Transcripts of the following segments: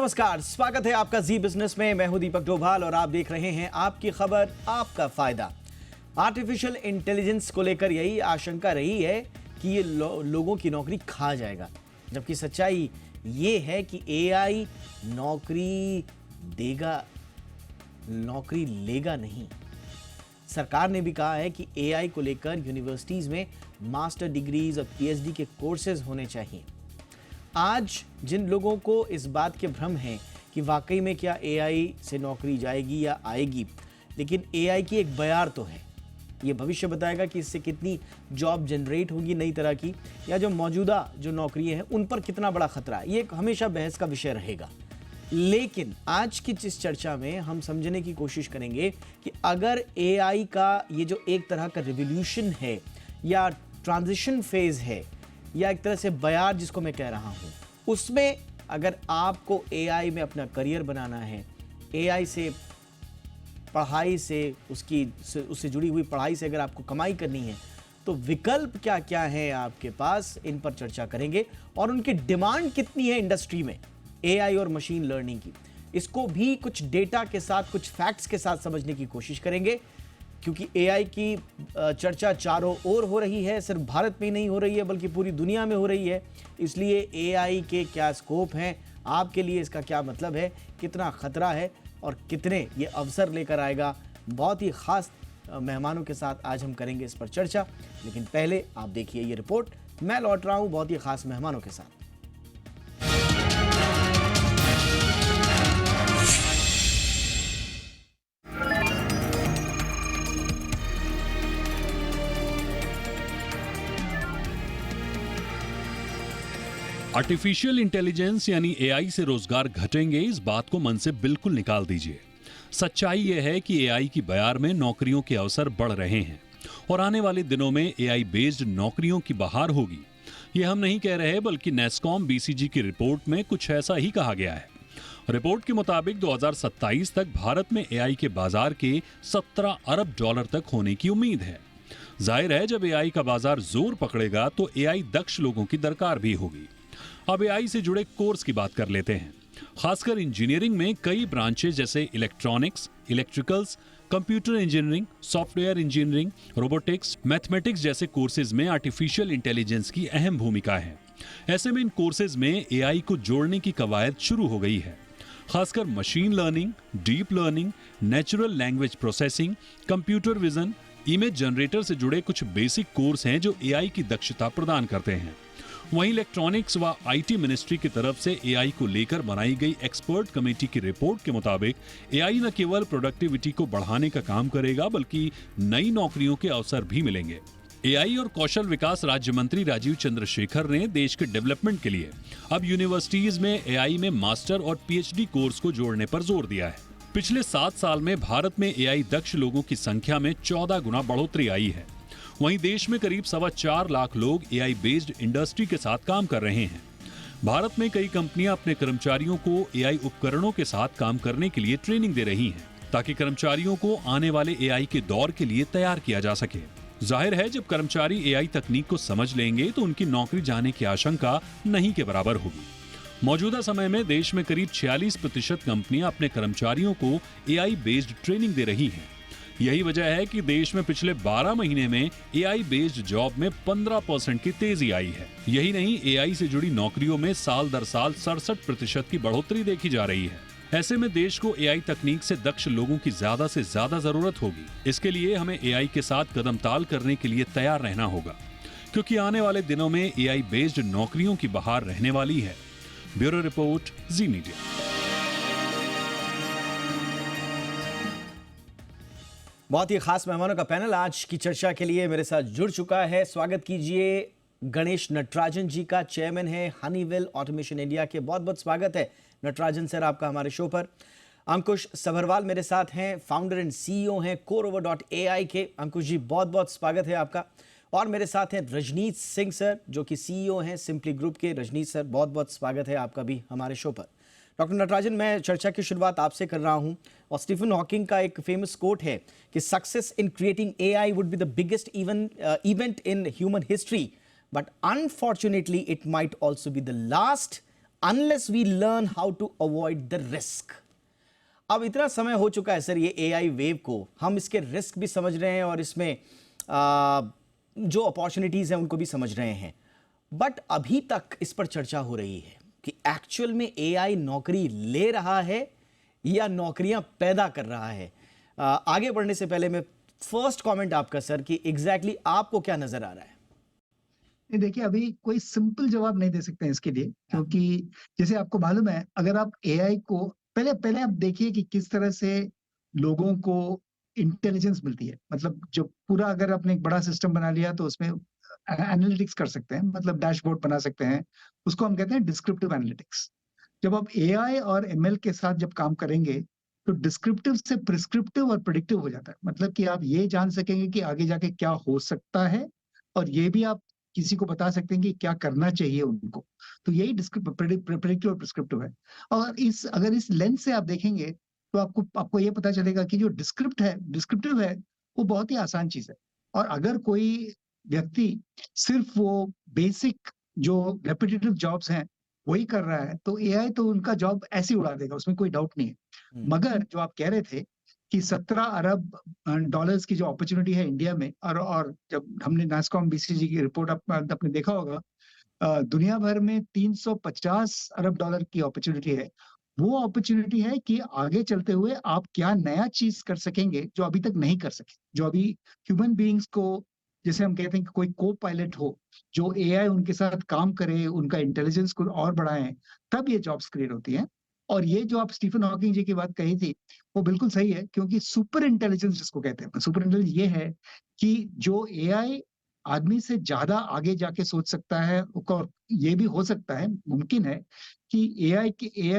नमस्कार, स्वागत है आपका जी बिजनेस में। मैं हूं दीपक डोभाल और आप देख रहे हैं आपकी खबर आपका फायदा। आर्टिफिशियल इंटेलिजेंस को लेकर यही आशंका रही है कि ये लोगों की नौकरी खा जाएगा, जबकि सच्चाई ये है कि एआई नौकरी देगा, नौकरी लेगा नहीं। सरकार ने भी कहा है कि एआई को लेकर यूनिवर्सिटीज में मास्टर डिग्रीज और पीएचडी के कोर्सेज होने चाहिए। आज जिन लोगों को इस बात के भ्रम है कि वाकई में क्या एआई से नौकरी जाएगी या आएगी, लेकिन एआई की एक बयार तो है। ये भविष्य बताएगा कि इससे कितनी जॉब जनरेट होगी नई तरह की, या जो मौजूदा जो नौकरियां हैं उन पर कितना बड़ा खतरा है। ये हमेशा बहस का विषय रहेगा। लेकिन आज की इस चर्चा में हम समझने की कोशिश करेंगे कि अगर एआई का ये जो एक तरह का रिवॉल्यूशन है या ट्रांजिशन फेज है या एक तरह से बयार जिसको मैं कह रहा हूं, उसमें अगर आपको एआई में अपना करियर बनाना है, एआई से पढ़ाई से उससे जुड़ी हुई पढ़ाई से अगर आपको कमाई करनी है, तो विकल्प क्या क्या है आपके पास, इन पर चर्चा करेंगे। और उनकी डिमांड कितनी है इंडस्ट्री में एआई और मशीन लर्निंग की, इसको भी कुछ डेटा के साथ, कुछ फैक्ट्स के साथ समझने की कोशिश करेंगे। क्योंकि एआई की चर्चा चारों ओर हो रही है, सिर्फ भारत में ही नहीं हो रही है बल्कि पूरी दुनिया में हो रही है। इसलिए एआई के क्या स्कोप हैं आपके लिए, इसका क्या मतलब है, कितना खतरा है और कितने ये अवसर लेकर आएगा, बहुत ही खास मेहमानों के साथ आज हम करेंगे इस पर चर्चा। लेकिन पहले आप देखिए ये रिपोर्ट। मैं लौट रहा हूं बहुत ही खास मेहमानों के साथ। आर्टिफिशियल इंटेलिजेंस यानी एआई से रोजगार घटेंगे, इस बात को मन से बिल्कुल निकाल दीजिए। सच्चाई यह है कि एआई की बयार में नौकरियों के अवसर बढ़ रहे हैं और आने वाले दिनों में एआई बेस्ड नौकरियों की बहार होगी। यह हम नहीं कह रहे, बल्कि नेस्कॉम बीसीजी की रिपोर्ट में कुछ ऐसा ही कहा गया है। रिपोर्ट के मुताबिक 2027 तक भारत में एआई के बाजार के 17 अरब डॉलर तक होने की उम्मीद है। जाहिर है, जब एआई का बाजार जोर पकड़ेगा तो एआई दक्ष लोगों की दरकार भी होगी। अब एआई से जुड़े कोर्स की बात कर लेते हैं। खासकर इंजीनियरिंग में कई ब्रांचेस जैसे electronics, electricals, computer engineering, software engineering, robotics, mathematics जैसे कोर्सेज में आर्टिफिशियल इंटेलिजेंस की अहम भूमिका है। ऐसे में इन कोर्सेज में एआई को जोड़ने की कवायद शुरू हो गई है। खासकर machine learning, deep learning, natural language processing, computer vision, image generator से जुड़े कुछ बेसिक कोर्स हैं जो एआई की दक्षता प्रदान करते हैं। वहीं इलेक्ट्रॉनिक्स व आईटी मिनिस्ट्री की तरफ से एआई को लेकर बनाई गई एक्सपर्ट कमेटी की रिपोर्ट के मुताबिक एआई न केवल प्रोडक्टिविटी को बढ़ाने का काम करेगा, बल्कि नई नौकरियों के अवसर भी मिलेंगे। एआई और कौशल विकास राज्य मंत्री राजीव चंद्रशेखर ने देश के डेवलपमेंट के लिए अब यूनिवर्सिटीज में एआई में मास्टर और पीएचडी कोर्स को जोड़ने पर जोर दिया है। पिछले 7 साल में भारत में एआई दक्ष लोगों की संख्या में 14 गुना बढ़ोतरी आई है। वहीं देश में करीब 4.25 लाख लोग एआई बेस्ड इंडस्ट्री के साथ काम कर रहे हैं। भारत में कई कंपनियां अपने कर्मचारियों को एआई उपकरणों के साथ काम करने के लिए ट्रेनिंग दे रही हैं, ताकि कर्मचारियों को आने वाले एआई के दौर के लिए तैयार किया जा सके। जाहिर है, जब कर्मचारी एआई तकनीक को समझ लेंगे तो उनकी नौकरी जाने की आशंका नहीं के बराबर होगी। मौजूदा समय में देश में करीब 46% कंपनियां अपने कर्मचारियों को एआई बेस्ड ट्रेनिंग दे रही हैं। यही वजह है कि देश में पिछले 12 महीने में एआई बेस्ड जॉब में 15% की तेजी आई है। यही नहीं, एआई से जुड़ी नौकरियों में साल दर साल 67% की बढ़ोतरी देखी जा रही है। ऐसे में देश को एआई तकनीक से दक्ष लोगों की ज्यादा से ज्यादा जरूरत होगी। इसके लिए हमें एआई के साथ कदम ताल करने के लिए तैयार रहना होगा, क्योंकि आने वाले दिनों में एआई बेस्ड नौकरियों की बहार रहने वाली है। ब्यूरो रिपोर्ट, जी मीडिया। बहुत ही खास मेहमानों का पैनल आज की चर्चा के लिए मेरे साथ जुड़ चुका है। स्वागत कीजिए गणेश नटराजन जी का, चेयरमैन है हनीवेल ऑटोमेशन इंडिया के। बहुत बहुत स्वागत है नटराजन सर आपका हमारे शो पर। अंकुश सभरवाल मेरे साथ हैं, फाउंडर एंड सीईओ हैं CoreOver.ai के। अंकुश जी बहुत बहुत स्वागत है आपका। और मेरे साथ हैं रजनीश सिंह सर, जो कि सीईओ हैं सिंपली ग्रुप के। रजनीश सर बहुत बहुत स्वागत है आपका भी हमारे शो पर। डॉक्टर नटराजन, मैं चर्चा की शुरुआत आपसे कर रहा हूं। और स्टीफन हॉकिंग का एक फेमस कोट है कि success in creating AI would be the biggest event in human history, but unfortunately it might also be the last unless we learn how to avoid the risk. अब इतना समय हो चुका है सर ये AI wave को, हम इसके रिस्क भी समझ रहे हैं और इसमें जो अपॉर्चुनिटीज हैं उनको भी समझ रहे हैं, बट अभी तक इस पर चर्चा हो रही है कि एक्चुअल में एआई नौकरी ले रहा है या नौकरियां पैदा कर रहा है। आगे बढ़ने से पहले मैं फर्स्ट कमेंट आपका सर कि एग्जैक्टली आपको क्या नजर आ रहा है? नहीं, देखिए अभी कोई सिंपल जवाब नहीं दे सकते हैं इसके लिए, क्योंकि जैसे आपको मालूम है, अगर आप एआई को पहले पहले आप देखिए कि किस तरह से लोगों को इंटेलिजेंस मिलती है। मतलब जो पूरा, अगर आपने एक बड़ा सिस्टम बना लिया तो उसमें एनालिटिक्स कर सकते हैं, मतलब डैशबोर्ड बना सकते हैं, उसको हम कहते हैं डिस्क्रिप्टिव एनालिटिक्स। जब आप एआई और एमएल के साथ जब काम करेंगे तो डिस्क्रिप्टिव से प्रिस्क्रिप्टिव और प्रिडिक्टिव हो जाता है। मतलब कि आप ये जान सकेंगे कि आगे जाके क्या हो सकता है, और ये भी आप किसी को बता सकते हैं कि क्या करना चाहिए उनको। तो यही प्रिडिक्टिव और प्रिस्क्रिप्टिव है। और अगर इस लेंस से आप देखेंगे तो आपको ये पता चलेगा कि जो डिस्क्रिप्टिव है वो बहुत ही आसान चीज है। और अगर कोई व्यक्ति सिर्फ वो बेसिक जो रेपिटेटिव जॉब्स हैं वही कर रहा है तो एआई तो उनका जॉब ऐसे ही उड़ा देगा, उसमें कोई डाउट नहीं है। मगर जो आप कह रहे थे कि 17 अरब डॉलर्स की जो अपॉर्चुनिटी है इंडिया में, और जब हमने नासकॉम बीसीजी की रिपोर्ट आपने देखा होगा, दुनिया भर में 350 अरब डॉलर की अपॉर्चुनिटी है। वो अपॉर्चुनिटी है कि आगे चलते हुए आप क्या नया चीज कर सकेंगे जो अभी तक नहीं कर सके, जो अभी ह्यूमन बीइंग्स को, जैसे हम कहते हैं कि कोई को पायलट हो, जो एआई उनके साथ काम करे, उनका इंटेलिजेंस को और बढ़ाएं, तब ये जॉब्स क्रिएट होती हैं। और ये जो आप स्टीफन हॉकिंग जी की बात कही थी वो बिल्कुल सही है, क्योंकि सुपर इंटेलिजेंस जिसको कहते हैं, सुपर इंटेलिजेंस ये है कि जो एआई आदमी से ज्यादा आगे जाके सोच सकता है, और ये भी हो सकता है, मुमकिन है कि एआई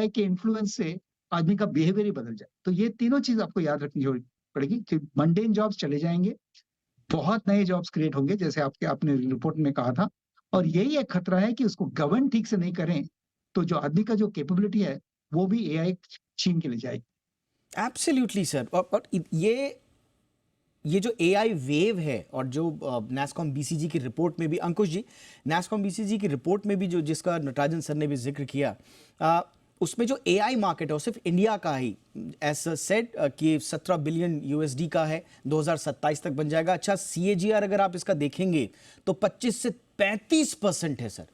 के इन्फ्लुएंस से आदमी का बिहेवियर ही बदल जाए। तो ये तीनों चीज आपको याद रखनी पड़ेगी कि मंडेन जॉब्स चले जाएंगे, बहुत नए जॉब्स क्रिएट होंगे, जैसे आपने रिपोर्ट में कहा था। और यही एक खतरा है कि उसको गवर्न ठीक से नहीं करें तो जो आदमी का जो कैपेबिलिटी है वो भी एआई छीन के ले जाएगी। Absolutely sir. और ये जो एआई वेव है, और जो नासकॉम बीसीजी की रिपोर्ट में भी, अंकुश जी, नासकॉम बीसीजी की रिपोर्ट में भी जो जिसका नटराजन सर ने भी जिक्र किया, उसमें जो एआई मार्केट है वो सिर्फ इंडिया का ही, ऐसा सेड कि 17 बिलियन यूएसडी का है, 2027 तक बन जाएगा। अच्छा, सीएजीआर अगर आप इसका देखेंगे तो 25 से 35% है सर।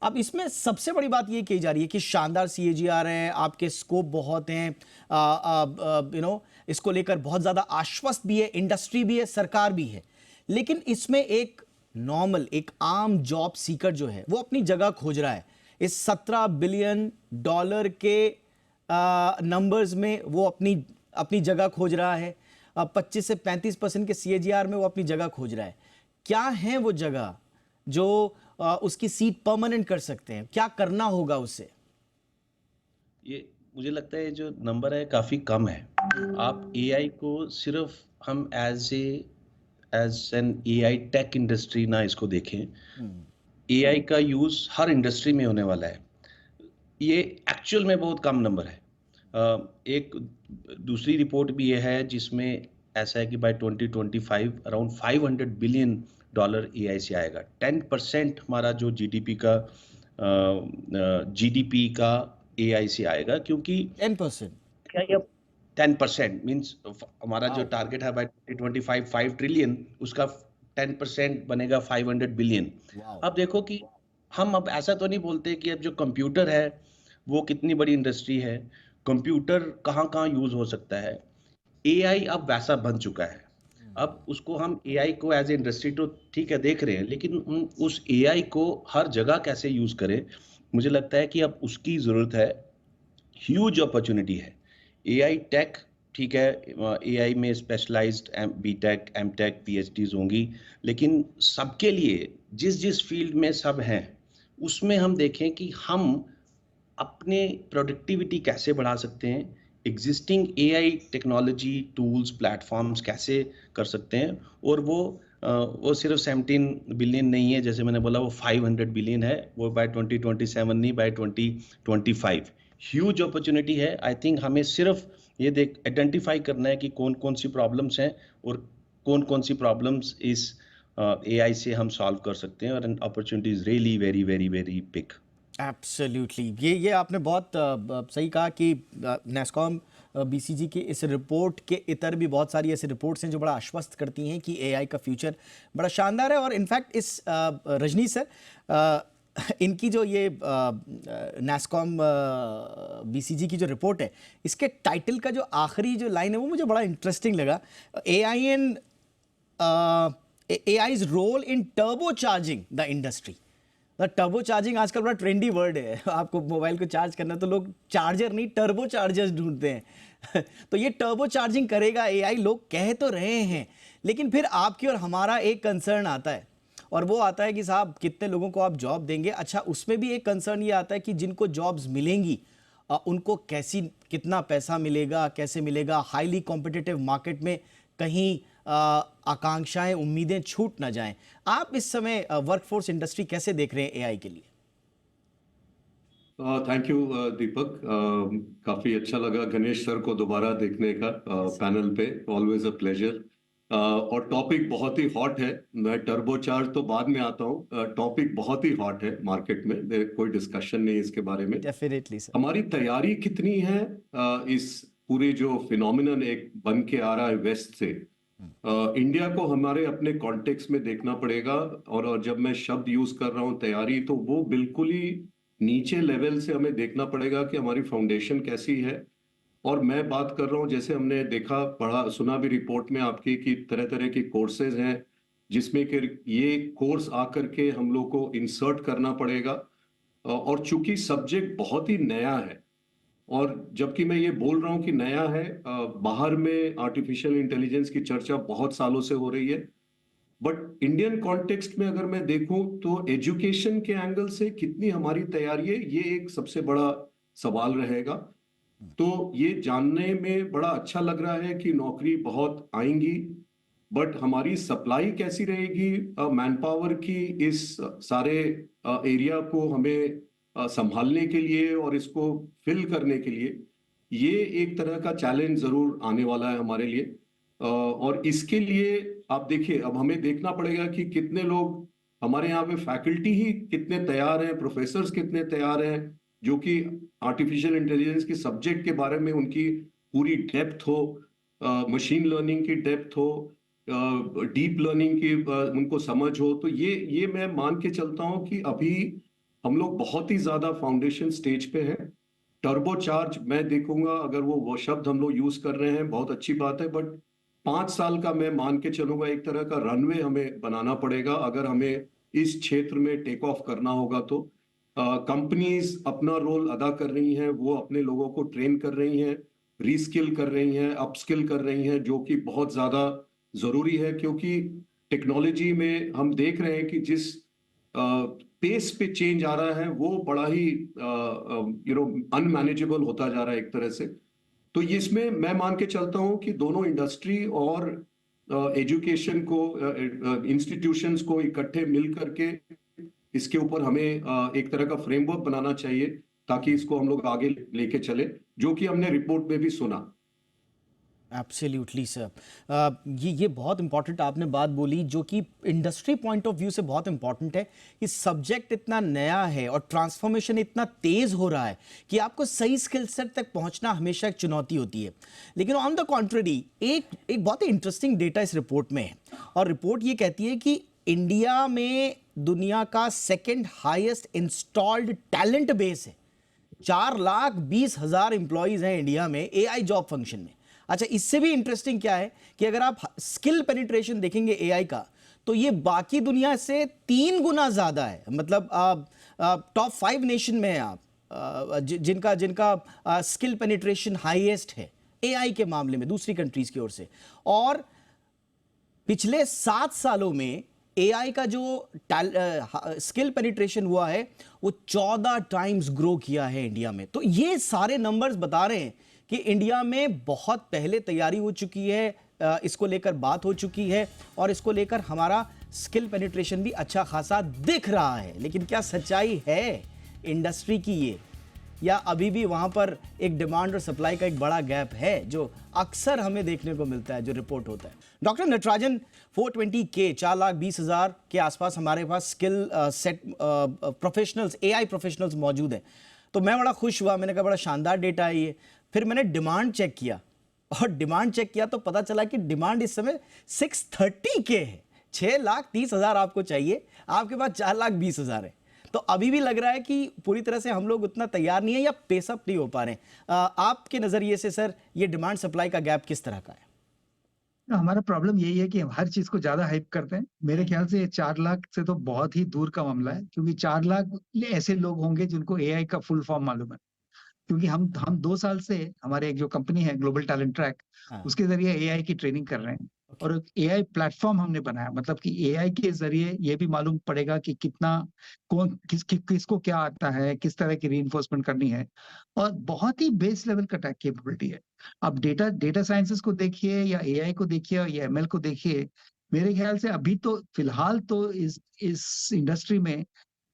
अब इसमें सबसे बड़ी बात ये कही जा रही है कि शानदार सीएजीआर है, आपके स्कोप बहुत हैं, इसको लेकर बहुत ज़्यादा आश्वस्त भी है, इंडस्ट्री भी है, सरकार भी है, लेकिन इसमें एक नॉर्मल, एक आम जॉब सीकर जो है वो अपनी जगह खोज रहा है। इस 17 बिलियन डॉलर के नंबर्स में वो अपनी जगह खोज रहा है। 25 से 35% के सीएजीआर में वो अपनी जगह खोज रहा है। क्या है वो जगह जो उसकी सीट परमानेंट कर सकते हैं? क्या करना होगा उससे? ये मुझे लगता है जो नंबर है काफ़ी कम है। आप एआई को सिर्फ हम as an AI tech industry ना इसको देखें। एआई का यूज़ हर इंडस्ट्री में होने वाला है। ये एक्चुअल में बहुत कम नंबर है। एक दूसरी रिपोर्ट भी ये है जिसमें ऐसा है कि बाय 2025 अराउंड $500 बिलियन एआई से आएगा। 10% हमारा जो जीडीपी का एआई से आएगा, क्योंकि 10% मीन्स हमारा जो टारगेट है बाय 2025 5 ट्रिलियन, उसका 10% बनेगा 500 बिलियन। अब देखो कि हम अब ऐसा तो नहीं बोलते कि अब जो कंप्यूटर है वो कितनी बड़ी इंडस्ट्री है, कंप्यूटर कहाँ कहाँ यूज हो सकता है। एआई अब वैसा बन चुका है। अब उसको हम एआई को एज ए इंडस्ट्री तो ठीक है देख रहे हैं, लेकिन उस एआई को हर जगह कैसे यूज करें, मुझे लगता है कि अब उसकी जरूरत है। ह्यूज अपॉर्चुनिटी है। एआई टेक ठीक है, एआई में स्पेशलाइज्ड बीटेक, एमटेक, पीएचडीज होंगी, लेकिन सबके लिए जिस फील्ड में सब हैं उसमें हम देखें कि हम अपने प्रोडक्टिविटी कैसे बढ़ा सकते हैं, existing AI technology tools platforms कैसे कर सकते हैं। और वो सिर्फ 17 बिलियन नहीं है, जैसे मैंने बोला वो 500 बिलियन है, वो बाय 2027 नहीं, बाय 2025। ह्यूज अपॉर्चुनिटी है। आई थिंक हमें सिर्फ ये आइडेंटिफाई करना है कि कौन कौन सी प्रॉब्लम्स हैं और कौन कौन सी प्रॉब्लम्स इस एआई से हम सॉल्व कर सकते हैं, और opportunity is really very very very big. Absolutely, ये आपने बहुत सही कहा कि नैस्कॉम बीसीजी की इस रिपोर्ट के इतर भी बहुत सारी ऐसी रिपोर्ट्स हैं जो बड़ा आश्वस्त करती हैं कि एआई का फ्यूचर बड़ा शानदार है। और इनफैक्ट इस रजनी सर, इनकी जो ये नैस्कॉम बीसीजी की जो रिपोर्ट है, इसके टाइटल का जो आखिरी जो लाइन है वो मुझे बड़ा इंटरेस्टिंग लगा। AI's role in turbocharging the industry। Turbo charging आजकल बड़ा ट्रेंडी वर्ड है। आपको मोबाइल को चार्ज करना तो लोग चार्जर नहीं टर्बो चार्जर्स ढूंढते हैं। तो ये टर्बो चार्जिंग करेगा एआई, लोग कह तो रहे हैं, लेकिन फिर आपकी और हमारा एक कंसर्न आता है, और वो आता है कि साहब कितने लोगों को आप जॉब देंगे। अच्छा, उसमें भी एक कंसर्न ये आता है कि जिनको जॉब्स मिलेंगी उनको कितना पैसा मिलेगा, कैसे मिलेगा। हाईली कॉम्पिटिटिव मार्केट में कहीं आकांक्षाएं, उम्मीदें छूट ना जाएं। आप इस समय वर्कफोर्स इंडस्ट्री कैसे देख रहे हैं एआई के लिए? थैंक यू दीपक। काफी अच्छा लगा गणेश सर को दोबारा देखने का पैनल पे। Always a pleasure. और टॉपिक बहुत ही हॉट है। मैं टर्बोचार्ज तो बाद में आता हूँ। टॉपिक बहुत ही हॉट है मार्केट में, कोई डिस्कशन नहीं इसके बारे में। Definitely sir. हमारी तैयारी कितनी है इस पूरे जो फिनोमिनन एक बन के आ रहा है वेस्ट से, इंडिया को हमारे अपने कॉन्टेक्स्ट में देखना पड़ेगा। और जब मैं शब्द यूज कर रहा हूं तैयारी, तो वो बिल्कुल ही नीचे लेवल से हमें देखना पड़ेगा कि हमारी फाउंडेशन कैसी है। और मैं बात कर रहा हूं, जैसे हमने देखा, पढ़ा, सुना भी रिपोर्ट में आपकी कि तरह तरह की कोर्सेज हैं जिसमें कि ये कोर्स आकर के हम लोग को इंसर्ट करना पड़ेगा। और चूंकि सब्जेक्ट बहुत ही नया है, और जबकि मैं ये बोल रहा हूं कि नया है, बाहर में आर्टिफिशियल इंटेलिजेंस की चर्चा बहुत सालों से हो रही है, बट इंडियन कॉन्टेक्स्ट में अगर मैं देखूं तो एजुकेशन के एंगल से कितनी हमारी तैयारी है, ये एक सबसे बड़ा सवाल रहेगा। तो ये जानने में बड़ा अच्छा लग रहा है कि नौकरी बहुत आएंगी, बट हमारी सप्लाई कैसी रहेगी मैन पावर की, इस सारे एरिया को हमें संभालने के लिए और इसको फिल करने के लिए, ये एक तरह का चैलेंज जरूर आने वाला है हमारे लिए। और इसके लिए आप देखिए, अब हमें देखना पड़ेगा कि कितने लोग हमारे यहाँ पे, फैकल्टी ही कितने तैयार हैं, प्रोफेसर्स कितने तैयार हैं जो कि आर्टिफिशियल इंटेलिजेंस के सब्जेक्ट के बारे में उनकी पूरी डेप्थ हो, मशीन लर्निंग की डेप्थ हो, डीप लर्निंग की उनको समझ हो। तो ये मैं मान के चलता हूं कि अभी हम लोग बहुत ही ज्यादा फाउंडेशन स्टेज पे हैं। टर्बो चार्ज मैं देखूंगा, अगर वो शब्द हम लोग यूज कर रहे हैं, बहुत अच्छी बात है, बट 5 साल का मैं मान के चलूंगा एक तरह का रनवे हमें बनाना पड़ेगा अगर हमें इस क्षेत्र में टेक ऑफ करना होगा। तो कंपनीज अपना रोल अदा कर रही हैं, वो अपने लोगों को ट्रेन कर रही हैं, रीस्किल कर रही हैं, अपस्किल कर रही हैं, जो कि बहुत ज्यादा जरूरी है, क्योंकि टेक्नोलॉजी में हम देख रहे हैं कि जिस पेस पे चेंज आ रहा है वो बड़ा ही अनमैनेजेबल होता जा रहा है एक तरह से। तो इसमें मैं मान के चलता हूं कि दोनों इंडस्ट्री और एजुकेशन को, इंस्टीट्यूशंस को इकट्ठे मिल करके इसके ऊपर हमें एक तरह का फ्रेमवर्क बनाना चाहिए, ताकि इसको हम लोग आगे लेके चले, जो कि हमने रिपोर्ट में भी सुना। Absolutely sir. ये बहुत इंपॉर्टेंट आपने बात बोली, जो कि इंडस्ट्री पॉइंट ऑफ व्यू से बहुत इंपॉर्टेंट है कि सब्जेक्ट इतना नया है और ट्रांसफॉर्मेशन इतना तेज हो रहा है कि आपको सही स्किल सेट तक पहुंचना हमेशा एक चुनौती होती है। लेकिन ऑन द कॉन्ट्ररी एक बहुत ही इंटरेस्टिंग डेटा इस रिपोर्ट में है, और रिपोर्ट ये कहती है कि इंडिया में दुनिया का second highest installed talent base है। 4,20,000 एम्प्लॉइज हैं इंडिया में एआई जॉब फंक्शन में। अच्छा, इससे भी इंटरेस्टिंग क्या है कि अगर आप स्किल पेनिट्रेशन देखेंगे एआई का, तो ये बाकी दुनिया से 3 गुना ज्यादा है। मतलब टॉप 5 नेशन में है आप, जिनका स्किल पेनिट्रेशन हाईएस्ट है एआई के मामले में दूसरी कंट्रीज की ओर से। और पिछले 7 सालों में एआई का जो स्किल पेनिट्रेशन हुआ है वो 14 टाइम्स ग्रो किया है इंडिया में। तो ये सारे नंबर्स बता रहे हैं कि इंडिया में बहुत पहले तैयारी हो चुकी है, इसको लेकर बात हो चुकी है, और इसको लेकर हमारा स्किल पेनिट्रेशन भी अच्छा खासा दिख रहा है। लेकिन क्या सच्चाई है इंडस्ट्री की ये या अभी भी वहाँ पर एक डिमांड और सप्लाई का एक बड़ा गैप है जो अक्सर हमें देखने को मिलता है, जो रिपोर्ट होता है? डॉक्टर नटराजन, 420K 4,20,000 के आसपास हमारे पास skill set professionals, AI professionals मौजूद हैं। तो मैं बड़ा खुश हुआ, मैंने कहा बड़ा शानदार डेटा है ये। फिर मैंने डिमांड चेक किया, और डिमांड चेक किया तो पता चला कि डिमांड इस समय 630K है। 6,30,000 आपको चाहिए, आपके पास 4,20,000 है। तो अभी भी लग रहा है कि पूरी तरह से हम लोग उतना तैयार नहीं है या पेसअप नहीं हो पा रहे हैं। आपके नजरिए से सर ये डिमांड सप्लाई का गैप किस तरह का है? हमारा प्रॉब्लम यही है कि हम हर चीज को ज्यादा हाइप करते हैं। मेरे ख्याल से 4 लाख से तो बहुत ही दूर का मामला है, क्योंकि 4 लाख ऐसे लोग होंगे जिनको एआई का फुल फॉर्म मालूम है। क्योंकि हम 2 साल से हमारे एक जो कंपनी है ग्लोबल टैलेंट ट्रैक, हाँ, उसके जरिए एआई की ट्रेनिंग कर रहे हैं। और एक एआई प्लेटफॉर्म हमने बनाया, मतलब कि एआई के जरिए ये भी मालूम पड़ेगा कि कितना कौन किसको क्या आता है, किस तरह की रीइंफोर्समेंट करनी है, और बहुत ही बेस लेवल का टैक कैपेबिलिटी है। अब डेटा साइंसेस को देखिए या एआई को देखिए या एमएल को देखिए, मेरे ख्याल से अभी तो फिलहाल तो इस इंडस्ट्री में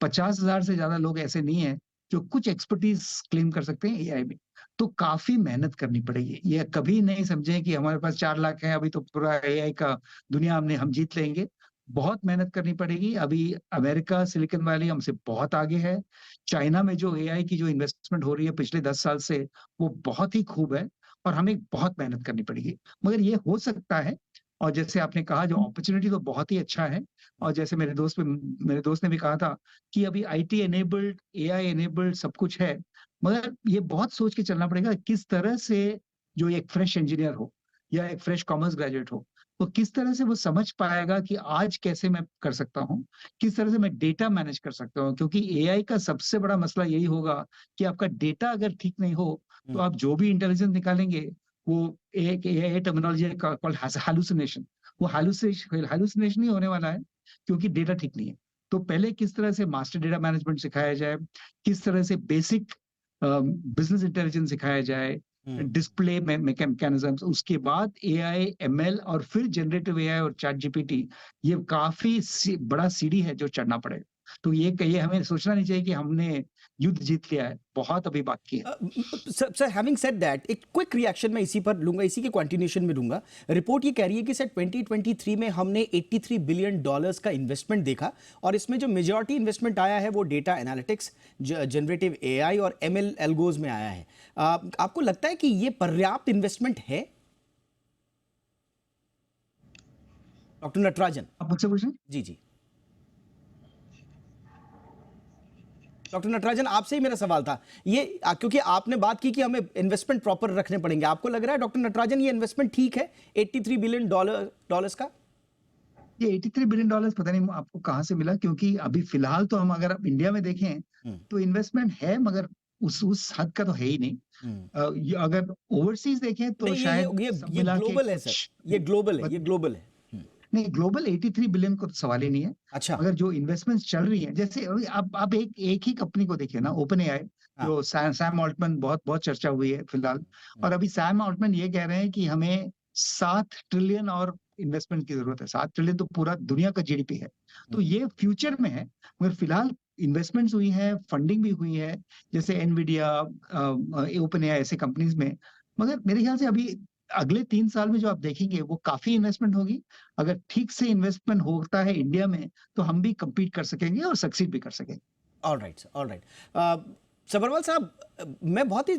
50,000 से ज्यादा लोग ऐसे नहीं है जो कुछ एक्सपर्टीज क्लेम कर सकते हैं एआई में। तो काफी मेहनत करनी पड़ेगी। ये कभी नहीं समझे कि हमारे पास 4 लाख है, अभी तो पूरा एआई का दुनिया हम जीत लेंगे। बहुत मेहनत करनी पड़ेगी। अभी अमेरिका, सिलिकॉन वैली हमसे बहुत आगे है। चाइना में जो एआई की जो इन्वेस्टमेंट हो रही है पिछले 10 साल से, वो बहुत ही खूब है, और हमें बहुत मेहनत करनी पड़ेगी। मगर ये हो सकता है। और जैसे आपने कहा, जो अपॉर्चुनिटी तो बहुत ही अच्छा है। और जैसे मेरे दोस्त ने भी कहा था कि अभी आईटी एनेबल्ड, एआई एनेबल्ड सब कुछ है, मगर ये बहुत सोच के चलना पड़ेगा किस तरह से जो एक फ्रेश इंजीनियर हो या एक फ्रेश कॉमर्स ग्रेजुएट हो, तो किस तरह से वो समझ पाएगा कि आज कैसे मैं कर सकता हूँ, किस तरह से मैं डेटा मैनेज कर सकता हूँ। क्योंकि एआई का सबसे बड़ा मसला यही होगा कि आपका डेटा अगर ठीक नहीं हो, तो आप जो भी इंटेलिजेंस निकालेंगे, वो एक एआई टर्मिनोलॉजी है कॉल्ड हैलुसिनेशन, वो हैलुसिनेशन ही होने वाला है, क्योंकि डेटा ठीक नहीं है। तो पहले किस तरह से मास्टर डेटा मैनेजमेंट सिखाया जाए, किस तरह से बेसिक बिजनेस इंटेलिजेंस सिखाया जाए, डिस्प्ले मैकेनिज्म्स, उसके बाद एआई, एमएल, और फिर जनरेटिव एआई और चैट जीपीटी, ये काफी बड़ा सीढ़ी है जो चढ़ना पड़ेगा। तो ये हमें सोचना नहीं चाहिए कि हमने युद्ध जीत लिया है, बहुत अभी बाकी है। सर, हैविंग सेड दैट, एक क्विक रिएक्शन मैं इसी पर लूंगा, इसी के कंटिन्यूएशन में लूंगा। रिपोर्ट ये कह रही है कि सर 2023 में हमने $83 बिलियन का इन्वेस्टमेंट देखा, और इसमें जो मेजॉरिटी इन्वेस्टमेंट आया है वो डेटा एनालिटिक्स, जनरेटिव एआई और एमएल एल्गोज में आया है। आपको लगता है कि ये पर्याप्त इन्वेस्टमेंट है? डॉक्टर नटराजन, आप मुझसे पूछें। जी जी, डॉक्टर नटराजन, आपसे ही मेरा सवाल था ये, क्योंकि आपने बात की कि हमें इन्वेस्टमेंट प्रॉपर रखने पड़ेंगे। आपको लग रहा है डॉक्टर नटराजन ये इन्वेस्टमेंट ठीक है $83 बिलियन का? ये $83 बिलियन पता नहीं आपको कहाँ से मिला, क्योंकि अभी फिलहाल तो हम अगर आप इंडिया में देखें तो इन्वेस्टमेंट है, मगर उस हद का तो है ही नहीं। ये अगर ओवरसीज देखें तो नहीं, शायद ये सब मिला के ग्लोबल है सर, ये ग्लोबल है, ये ग्लोबल है। नहीं, ग्लोबल 83 बिलियन को तो सवाल ही नहीं है। अच्छा, मगर जो इन्वेस्टमेंट्स चल रही हैं, जैसे अभी आप एक ही कंपनी को देखिए ना, ओपन एआई, जो सैम ऑल्टमैन, बहुत चर्चा हुई है फिलहाल। और अभी सैम ऑल्टमैन ये कह रहे हैं कि हमें 7 ट्रिलियन और इन्वेस्टमेंट की जरूरत है। 7 ट्रिलियन तो पूरा दुनिया का जीडीपी है। तो ये फ्यूचर में है, मगर फिलहाल इन्वेस्टमेंट्स हुई है, फंडिंग भी हुई है, जैसे एनवीडिया, ओपन एआई, ऐसे कंपनीज में। मगर मेरे ख्याल से अभी अगले 3 साल में जो आप देखेंगे वो काफी इन्वेस्टमेंट होगी। अगर ठीक से इन्वेस्टमेंट होता है इंडिया में, तो हम भी compete कर सकेंगे और सक्सीड भी कर सकेंगे। Alright, alright. सब्बरवाल साहब, मैं बहुत ही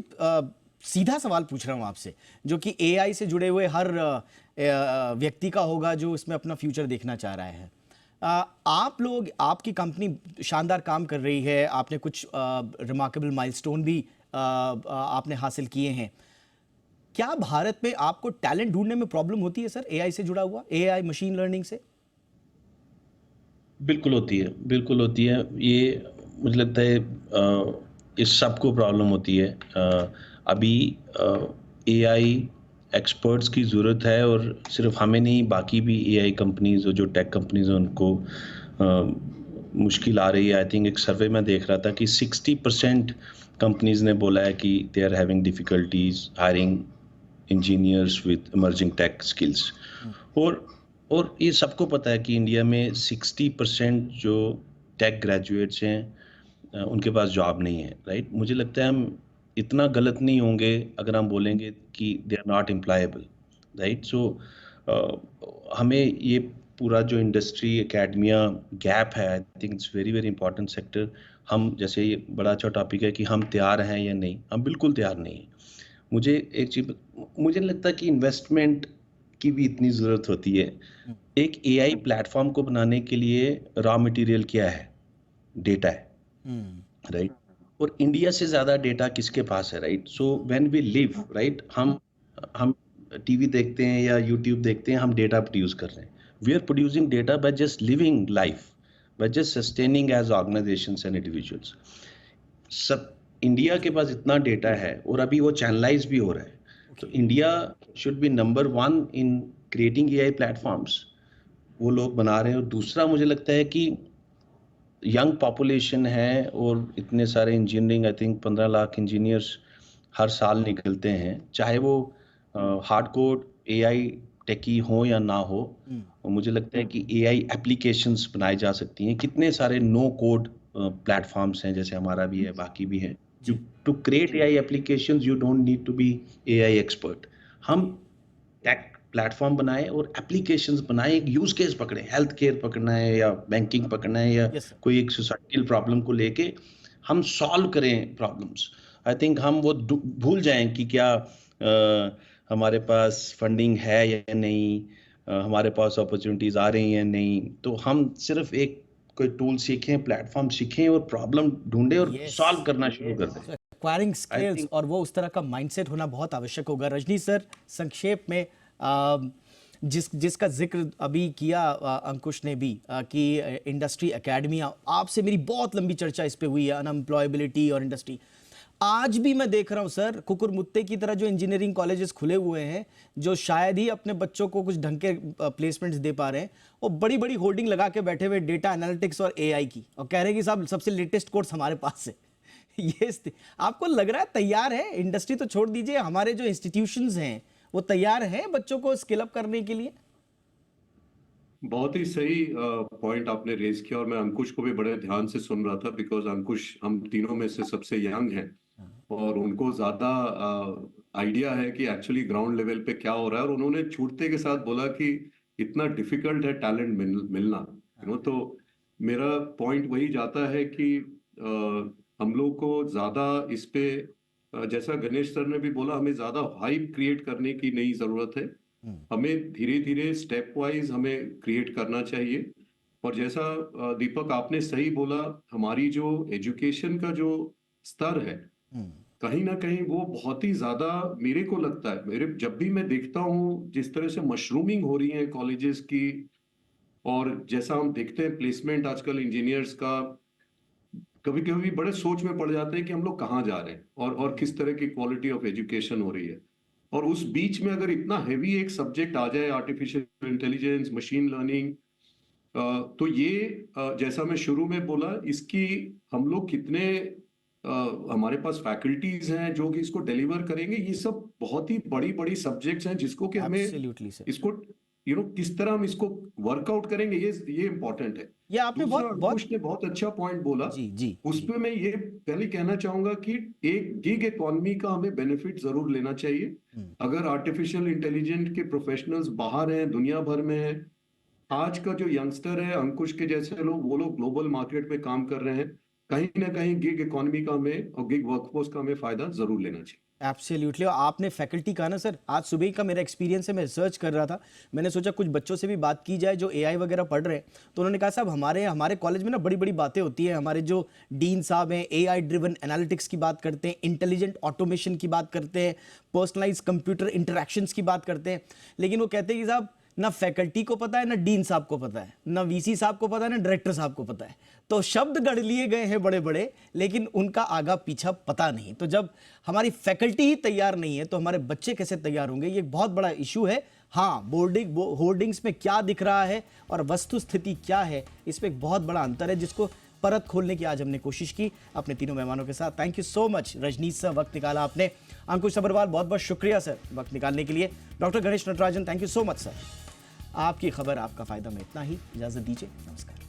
सीधा सवाल पूछ रहा हूं आपसे, जो कि एआई से जुड़े हुए हर व्यक्ति का होगा जो इसमें अपना फ्यूचर देखना चाह रहा है। आप लोग, आपकी कंपनी शानदार काम कर रही है, आपने कुछ रिमार्केबल माइलस्टोन भी आपने हासिल किए हैं। क्या भारत में आपको टैलेंट ढूंढने में प्रॉब्लम होती है सर, एआई से जुड़ा हुआ, एआई मशीन लर्निंग से? बिल्कुल होती है, बिल्कुल होती है। ये मुझे लगता है इस सबको प्रॉब्लम होती है। अभी एआई एक्सपर्ट्स की ज़रूरत है, और सिर्फ हमें नहीं, बाकी भी एआई कंपनीज और जो टेक कंपनीज हैं उनको मुश्किल आ रही है। आई थिंक एक सर्वे में देख रहा था कि 60% कंपनीज ने बोला है कि they are having difficulties hiring engineers with emerging tech skills. और ये सबको पता है कि इंडिया में 60% जो टेक ग्रेजुएट्स हैं उनके पास जॉब नहीं है, राइट। मुझे लगता है हम इतना गलत नहीं होंगे अगर हम बोलेंगे कि they are not employable, right. So हमें ये पूरा जो इंडस्ट्री एकेडमिया गैप है, I think it's very very important sector. हम जैसे ये बड़ा अच्छा टॉपिक है कि हम तैयार हैं या नहीं, हम बिल्कुल तैयार नहीं हैं। मुझे एक चीज, मुझे नहीं लगता कि इन्वेस्टमेंट की भी इतनी ज़रूरत होती है। एक एआई प्लेटफॉर्म को बनाने के लिए रॉ मटेरियल क्या है? डेटा है, राइट। और इंडिया से ज़्यादा डेटा किसके पास है, right. So when we live, right, हम टीवी देखते हैं या यूट्यूब देखते हैं, हम डेटा प्रोड्यूस कर रहे हैं। We are producing data by just living life, by just sustaining as organisations and individuals. सब इंडिया के पास इतना डेटा है और अभी वो चैनलाइज भी हो रहा है। तो India should be number 1 in creating AI platforms, वो लोग बना रहे हैं। और दूसरा मुझे लगता है कि यंग पॉपुलेशन है और इतने सारे engineering, I think 15 lakh engineers हर साल निकलते हैं, चाहे वो हार्डकोर एआई टेकी हो या ना हो। और मुझे लगता है कि एआई एप्लीकेशंस बनाई जा सकती हैं। कितने सारे नो कोड प्लेटफॉर्म्स हैं, जैसे हमारा भी है, बाकी भी है। To create AI applications you don't need to be AI expert. हम टेक प्लेटफॉर्म बनाए और एप्लीकेशंस बनाए, एक यूज केस पकड़े, हेल्थ केयर पकड़ना है या बैंकिंग पकड़ना है या कोई एक सोसाइटल प्रॉब्लम को लेके हम सॉल्व करें प्रॉब्लम्स। आई थिंक हम वो भूल जाएं कि क्या हमारे पास फंडिंग है या नहीं, हमारे पास अपॉर्चुनिटीज आ रही हैं या नहीं। तो हम सिर्फ एक कोई टूल सीखें, प्लेटफॉर्म सीखें और प्रॉब्लम ढूंढें और सॉल्व करना शुरू कर दें। एक्वायरिंग स्किल्स और वो उस तरह का माइंडसेट होना बहुत आवश्यक होगा। रजनीश सर, संक्षेप में जिसका जिक्र अभी किया अंकुश ने भी कि इंडस्ट्री एकेडमिया, आपसे मेरी बहुत लंबी चर्चा इस पे हुई है, अनएम्प्लॉयबिलिटी और इंडस्ट्री। आज भी मैं देख रहा हूं सर, कुकुरमुत्ते की तरह जो इंजीनियरिंग कॉलेजेस खुले हुए हैं, जो शायद ही अपने बच्चों को कुछ ढंग के प्लेसमेंट्स दे पा रहे हैं, वो बड़ी बड़ी होर्डिंग लगा के बैठे हुए डेटा एनालिटिक्स और एआई की, और कह रहे हैं कि साहब सबसे लेटेस्ट कोर्स हमारे पास है। ये आपको लग रहा है तैयार है इंडस्ट्री? तो छोड़ दीजिए, हमारे जो इंस्टीट्यूशंस हैं वो तैयार हैं बच्चों को स्किल अप करने के लिए? बहुत ही सही पॉइंट आपने रेज किया और मैं अंकुश को भी बड़े ध्यान से सुन रहा था, बिकॉज अंकुश हम तीनों में से सबसे यंग हैं और उनको ज्यादा आइडिया है कि एक्चुअली ग्राउंड लेवल पे क्या हो रहा है। और उन्होंने छूटते के साथ बोला कि इतना डिफिकल्ट है टैलेंट मिलना, तो मेरा पॉइंट वही जाता है कि हम लोग को ज्यादा इस पे, जैसा गणेश सर ने भी बोला, हमें ज्यादा हाइप क्रिएट करने की नहीं जरूरत है। हमें धीरे धीरे स्टेप वाइज हमें क्रिएट करना चाहिए। और जैसा दीपक आपने सही बोला, हमारी जो एजुकेशन का जो स्तर है कहीं ना कहीं वो बहुत ही ज्यादा, मेरे को लगता है, मेरे जब भी मैं देखता हूँ जिस तरह से मशरूमिंग हो रही है कॉलेजेस की, और जैसा हम देखते हैं प्लेसमेंट आजकल इंजीनियर्स का, कभी कभी बड़े सोच में पड़ जाते हैं कि हम लोग कहाँ जा रहे हैं और किस तरह की क्वालिटी ऑफ एजुकेशन हो रही है। और उस बीच में अगर इतना हैवी एक सब्जेक्ट आ जाए, आर्टिफिशियल इंटेलिजेंस, मशीन लर्निंग, तो ये जैसा मैं शुरू में बोला, इसकी हम लोग कितने हमारे पास फैकल्टीज हैं जो कि इसको डिलीवर करेंगे। ये सब बहुत ही बड़ी बड़ी सब्जेक्ट्स हैं जिसको कि हमें इसको किस तरह हम इसको वर्कआउट करेंगे, ये इंपॉर्टेंट है। ये आपने बहुत अच्छा पॉइंट बोला जी। उसमें मैं ये पहले कहना चाहूंगा कि एक गिग इकोनॉमी का हमें बेनिफिट जरूर लेना चाहिए। अगर आर्टिफिशियल इंटेलिजेंस के प्रोफेशनल्स बाहर हैं, दुनिया भर में हैं, आज का जो यंगस्टर है, अंकुश के जैसे लोग, वो लोग ग्लोबल मार्केट में काम कर रहे हैं, कहीं ना कहीं गिग इकोनॉमी का हमें और गिग वर्कफोर्स का हमें फायदा जरूर लेना चाहिए। एब्सोल्युटली। और आपने फैकल्टी कहा ना सर, आज सुबह ही का मेरा एक्सपीरियंस है, मैं रिसर्च कर रहा था, मैंने सोचा कुछ बच्चों से भी बात की जाए जो एआई वगैरह पढ़ रहे हैं। तो उन्होंने कहा साहब हमारे कॉलेज में ना बड़ी बड़ी बातें होती हैं, हमारे जो डीन साहब हैं एआई ड्रिवन एनालिटिक्स की बात करते हैं, इंटेलिजेंट ऑटोमेशन की बात करते हैं, पर्सनलाइज कंप्यूटर इंटरेक्शंस की बात करते हैं, लेकिन वो कहते हैं कि साहब ना फैकल्टी को पता है, ना डीन साहब को पता है, ना वीसी साहब को पता है, ना डायरेक्टर साहब को पता है। तो शब्द गढ़ लिए गए हैं बड़े बड़े, लेकिन उनका आगा पीछा पता नहीं। तो जब हमारी फैकल्टी ही तैयार नहीं है तो हमारे बच्चे कैसे तैयार होंगे? ये बहुत बड़ा इशू है। हाँ, होर्डिंग्स में क्या दिख रहा है और वस्तु स्थिति क्या है, इसमें एक बहुत बड़ा अंतर है जिसको परत खोलने की आज हमने कोशिश की अपने तीनों मेहमानों के साथ। Thank you so much Rajneesh sir, वक्त निकाला आपने। अंकुश सबरवाल, बहुत बहुत शुक्रिया सर वक्त निकालने के लिए। Doctor Ganesh Natarajan, thank you so much sir. आपकी खबर आपका फायदा में इतना ही, इजाजत दीजिए, नमस्कार।